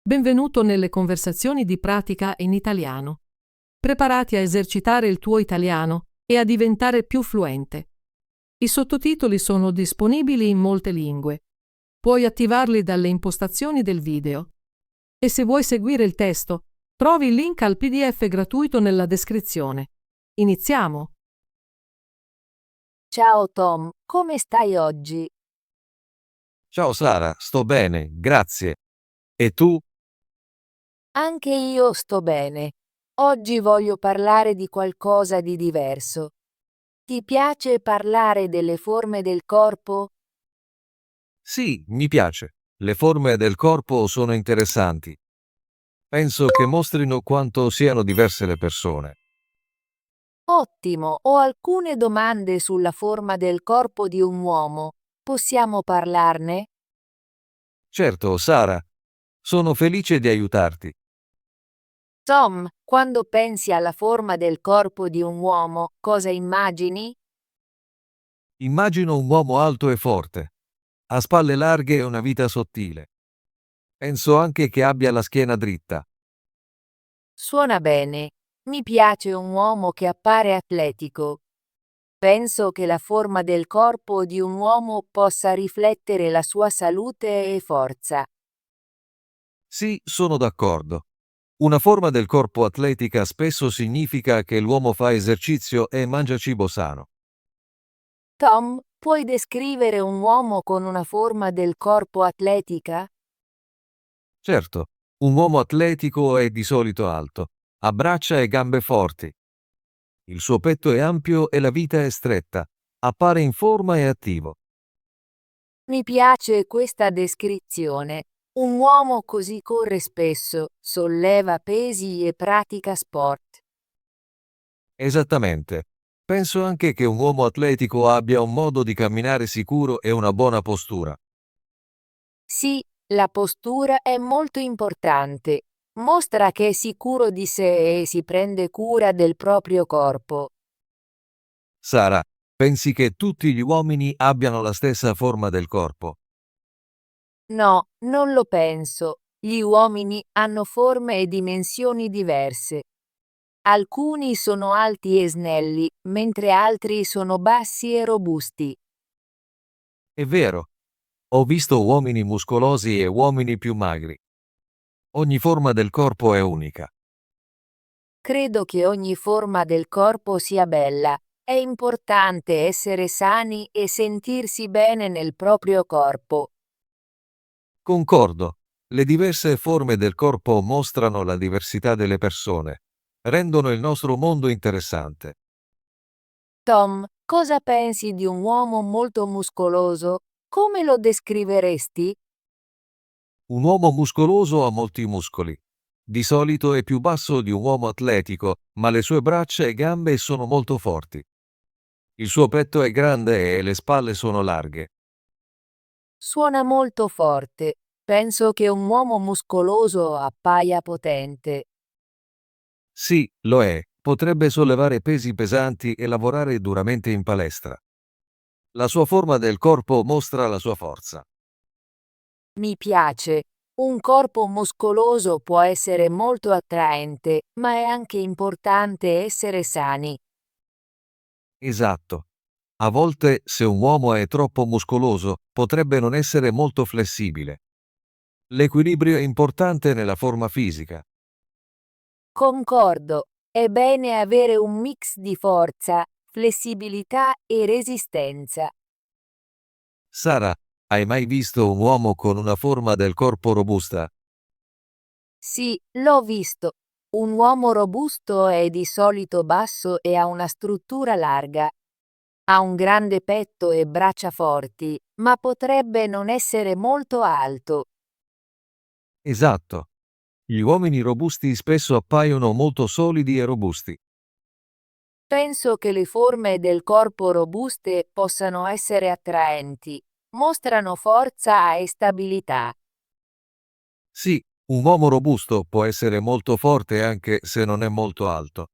Benvenuto nelle conversazioni di pratica in italiano. Preparati a esercitare il tuo italiano e a diventare più fluente. I sottotitoli sono disponibili in molte lingue. Puoi attivarli dalle impostazioni del video. E se vuoi seguire il testo, trovi il link al PDF gratuito nella descrizione. Iniziamo! Ciao Tom, come stai oggi? Ciao Sara, sto bene, grazie. E tu? Anche io sto bene. Oggi voglio parlare di qualcosa di diverso. Ti piace parlare delle forme del corpo? Sì, mi piace. Le forme del corpo sono interessanti. Penso che mostrino quanto siano diverse le persone. Ottimo, ho alcune domande sulla forma del corpo di un uomo. Possiamo parlarne? Certo, Sara, sono felice di aiutarti. Tom, quando pensi alla forma del corpo di un uomo, cosa immagini? Immagino un uomo alto e forte. Ha spalle larghe e una vita sottile. Penso anche che abbia la schiena dritta. Suona bene. Mi piace un uomo che appare atletico. Penso che la forma del corpo di un uomo possa riflettere la sua salute e forza. Sì, sono d'accordo. Una forma del corpo atletica spesso significa che l'uomo fa esercizio e mangia cibo sano. Tom, puoi descrivere un uomo con una forma del corpo atletica? Certo, un uomo atletico è di solito alto, ha braccia e gambe forti. Il suo petto è ampio e la vita è stretta. Appare in forma e attivo. Mi piace questa descrizione. Un uomo così corre spesso, solleva pesi e pratica sport. Esattamente. Penso anche che un uomo atletico abbia un modo di camminare sicuro e una buona postura. Sì, la postura è molto importante. Mostra che è sicuro di sé e si prende cura del proprio corpo. Sara, pensi che tutti gli uomini abbiano la stessa forma del corpo? No, non lo penso. Gli uomini hanno forme e dimensioni diverse. Alcuni sono alti e snelli, mentre altri sono bassi e robusti. È vero. Ho visto uomini muscolosi e uomini più magri. Ogni forma del corpo è unica. Credo che ogni forma del corpo sia bella. È importante essere sani e sentirsi bene nel proprio corpo. Concordo. Le diverse forme del corpo mostrano la diversità delle persone. Rendono il nostro mondo interessante. Tom, cosa pensi di un uomo molto muscoloso? Come lo descriveresti? Un uomo muscoloso ha molti muscoli. Di solito è più basso di un uomo atletico, ma le sue braccia e gambe sono molto forti. Il suo petto è grande e le spalle sono larghe. Suona molto forte. Penso che un uomo muscoloso appaia potente. Sì, lo è. Potrebbe sollevare pesi pesanti e lavorare duramente in palestra. La sua forma del corpo mostra la sua forza. Mi piace. Un corpo muscoloso può essere molto attraente, ma è anche importante essere sani. Esatto. A volte, se un uomo è troppo muscoloso, potrebbe non essere molto flessibile. L'equilibrio è importante nella forma fisica. Concordo. È bene avere un mix di forza, flessibilità e resistenza. Sara, hai mai visto un uomo con una forma del corpo robusta? Sì, l'ho visto. Un uomo robusto è di solito basso e ha una struttura larga. Ha un grande petto e braccia forti, ma potrebbe non essere molto alto. Esatto. Gli uomini robusti spesso appaiono molto solidi e robusti. Penso che le forme del corpo robuste possano essere attraenti. Mostrano forza e stabilità. Sì, un uomo robusto può essere molto forte anche se non è molto alto.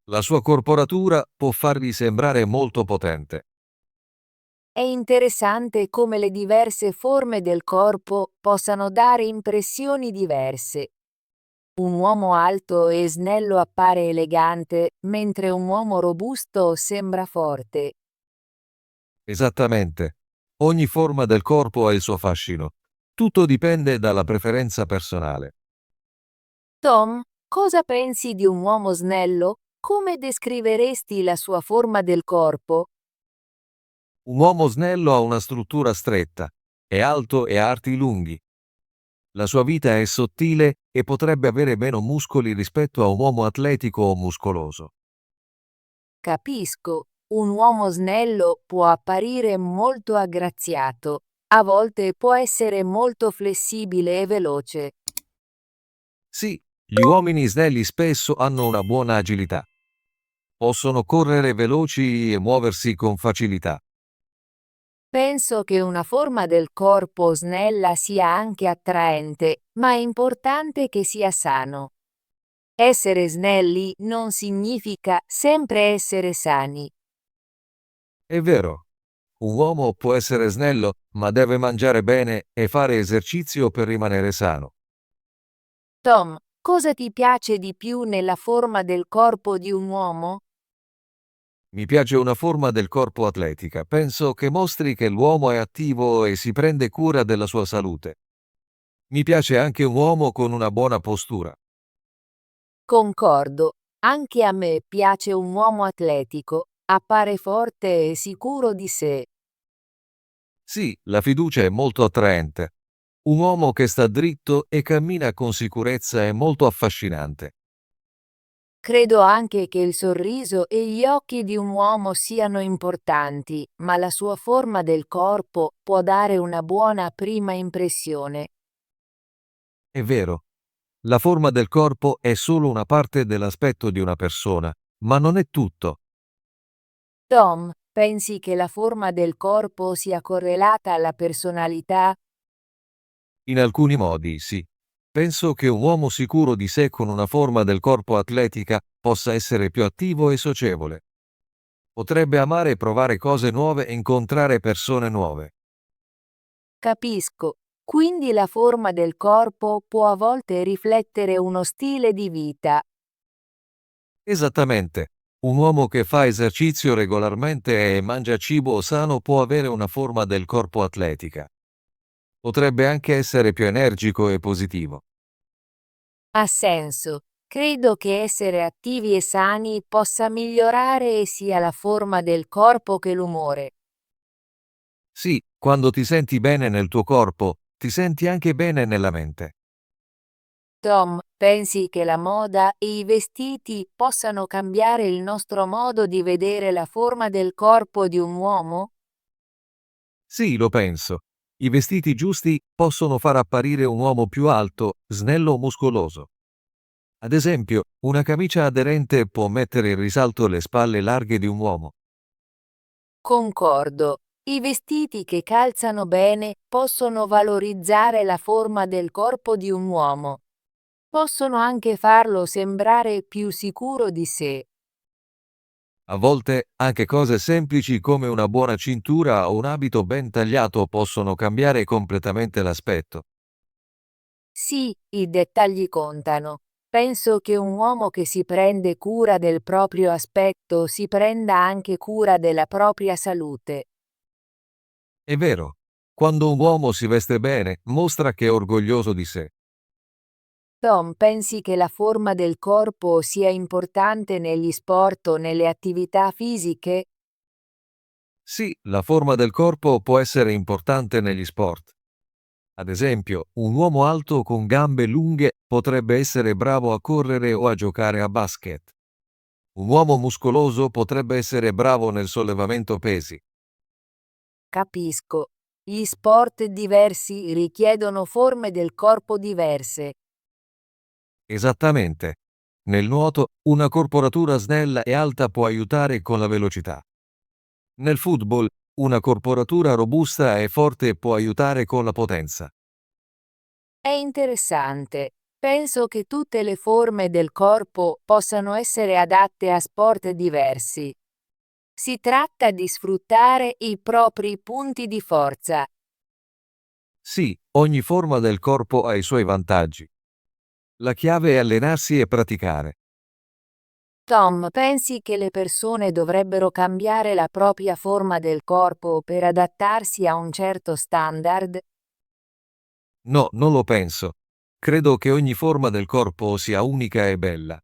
La sua corporatura può fargli sembrare molto potente. È interessante come le diverse forme del corpo possano dare impressioni diverse. Un uomo alto e snello appare elegante, mentre un uomo robusto sembra forte. Esattamente. Ogni forma del corpo ha il suo fascino. Tutto dipende dalla preferenza personale. Tom, cosa pensi di un uomo snello? Come descriveresti la sua forma del corpo? Un uomo snello ha una struttura stretta, è alto e ha arti lunghi. La sua vita è sottile e potrebbe avere meno muscoli rispetto a un uomo atletico o muscoloso. Capisco, un uomo snello può apparire molto aggraziato, a volte può essere molto flessibile e veloce. Sì, gli uomini snelli spesso hanno una buona agilità. Possono correre veloci e muoversi con facilità. Penso che una forma del corpo snella sia anche attraente, ma è importante che sia sano. Essere snelli non significa sempre essere sani. È vero, un uomo può essere snello, ma deve mangiare bene e fare esercizio per rimanere sano. Tom, cosa ti piace di più nella forma del corpo di un uomo? Mi piace una forma del corpo atletica. Penso che mostri che l'uomo è attivo e si prende cura della sua salute. Mi piace anche un uomo con una buona postura. Concordo, anche a me piace un uomo atletico, appare forte e sicuro di sé. Sì, la fiducia è molto attraente. Un uomo che sta dritto e cammina con sicurezza è molto affascinante. Credo anche che il sorriso e gli occhi di un uomo siano importanti, ma la sua forma del corpo può dare una buona prima impressione. È vero, la forma del corpo è solo una parte dell'aspetto di una persona, ma non è tutto. Tom, pensi che la forma del corpo sia correlata alla personalità? In alcuni modi, sì. Penso che un uomo sicuro di sé con una forma del corpo atletica possa essere più attivo e socievole. Potrebbe amare provare cose nuove e incontrare persone nuove. Capisco. Quindi la forma del corpo può a volte riflettere uno stile di vita. Esattamente. Un uomo che fa esercizio regolarmente e mangia cibo sano può avere una forma del corpo atletica. Potrebbe anche essere più energico e positivo. Ha senso. Credo che essere attivi e sani possa migliorare sia la forma del corpo che l'umore. Sì, quando ti senti bene nel tuo corpo, ti senti anche bene nella mente. Tom, pensi che la moda e i vestiti possano cambiare il nostro modo di vedere la forma del corpo di un uomo? Sì, lo penso. I vestiti giusti possono far apparire un uomo più alto, snello o muscoloso. Ad esempio, una camicia aderente può mettere in risalto le spalle larghe di un uomo. Concordo. I vestiti che calzano bene possono valorizzare la forma del corpo di un uomo. Possono anche farlo sembrare più sicuro di sé. A volte, anche cose semplici come una buona cintura o un abito ben tagliato possono cambiare completamente l'aspetto. Sì, i dettagli contano. Penso che un uomo che si prende cura del proprio aspetto si prenda anche cura della propria salute. È vero, quando un uomo si veste bene, mostra che è orgoglioso di sé. Tom, pensi che la forma del corpo sia importante negli sport o nelle attività fisiche? Sì, la forma del corpo può essere importante negli sport. Ad esempio, un uomo alto con gambe lunghe potrebbe essere bravo a correre o a giocare a basket. Un uomo muscoloso potrebbe essere bravo nel sollevamento pesi. Capisco. Gli sport diversi richiedono forme del corpo diverse. Esattamente. Nel nuoto, una corporatura snella e alta può aiutare con la velocità. Nel football, una corporatura robusta e forte può aiutare con la potenza. È interessante. Penso che tutte le forme del corpo possano essere adatte a sport diversi. Si tratta di sfruttare i propri punti di forza. Sì, ogni forma del corpo ha i suoi vantaggi. La chiave è allenarsi e praticare. Tom, pensi che le persone dovrebbero cambiare la propria forma del corpo per adattarsi a un certo standard? No, non lo penso. Credo che ogni forma del corpo sia unica e bella.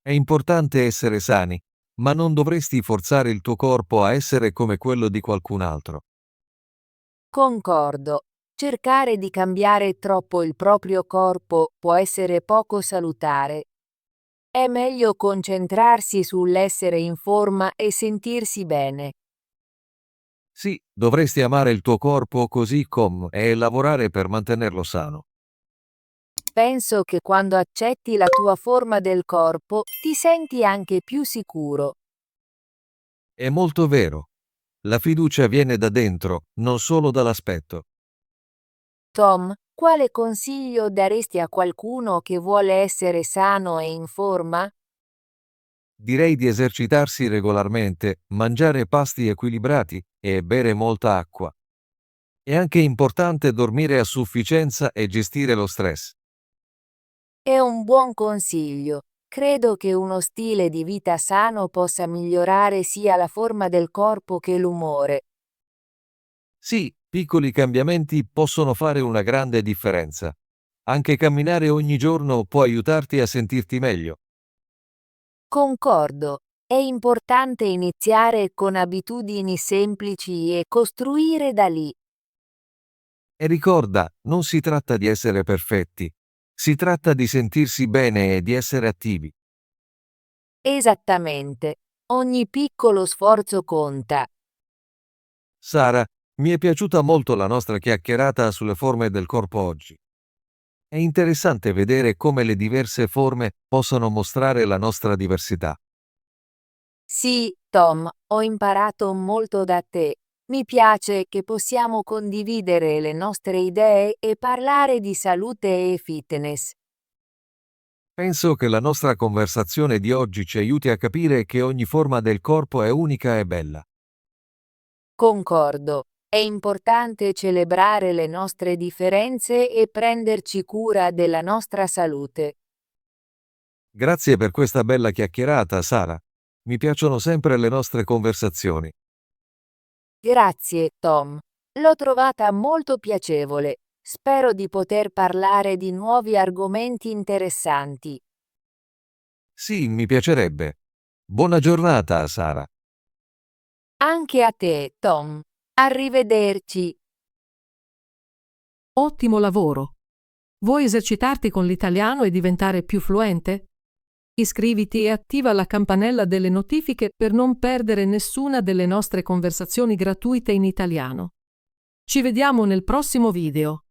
È importante essere sani, ma non dovresti forzare il tuo corpo a essere come quello di qualcun altro. Concordo. Cercare di cambiare troppo il proprio corpo può essere poco salutare. È meglio concentrarsi sull'essere in forma e sentirsi bene. Sì, dovresti amare il tuo corpo così come e lavorare per mantenerlo sano. Penso che quando accetti la tua forma del corpo, ti senti anche più sicuro. È molto vero. La fiducia viene da dentro, non solo dall'aspetto. Tom, quale consiglio daresti a qualcuno che vuole essere sano e in forma? Direi di esercitarsi regolarmente, mangiare pasti equilibrati e bere molta acqua. È anche importante dormire a sufficienza e gestire lo stress. È un buon consiglio. Credo che uno stile di vita sano possa migliorare sia la forma del corpo che l'umore. Sì, piccoli cambiamenti possono fare una grande differenza. Anche camminare ogni giorno può aiutarti a sentirti meglio. Concordo. È importante iniziare con abitudini semplici e costruire da lì. E ricorda, non si tratta di essere perfetti. Si tratta di sentirsi bene e di essere attivi. Esattamente. Ogni piccolo sforzo conta. Sara, mi è piaciuta molto la nostra chiacchierata sulle forme del corpo oggi. È interessante vedere come le diverse forme possono mostrare la nostra diversità. Sì, Tom, ho imparato molto da te. Mi piace che possiamo condividere le nostre idee e parlare di salute e fitness. Penso che la nostra conversazione di oggi ci aiuti a capire che ogni forma del corpo è unica e bella. Concordo. È importante celebrare le nostre differenze e prenderci cura della nostra salute. Grazie per questa bella chiacchierata, Sara. Mi piacciono sempre le nostre conversazioni. Grazie, Tom. L'ho trovata molto piacevole. Spero di poter parlare di nuovi argomenti interessanti. Sì, mi piacerebbe. Buona giornata, Sara. Anche a te, Tom. Arrivederci. Ottimo lavoro! Vuoi esercitarti con l'italiano e diventare più fluente? Iscriviti e attiva la campanella delle notifiche per non perdere nessuna delle nostre conversazioni gratuite in italiano. Ci vediamo nel prossimo video.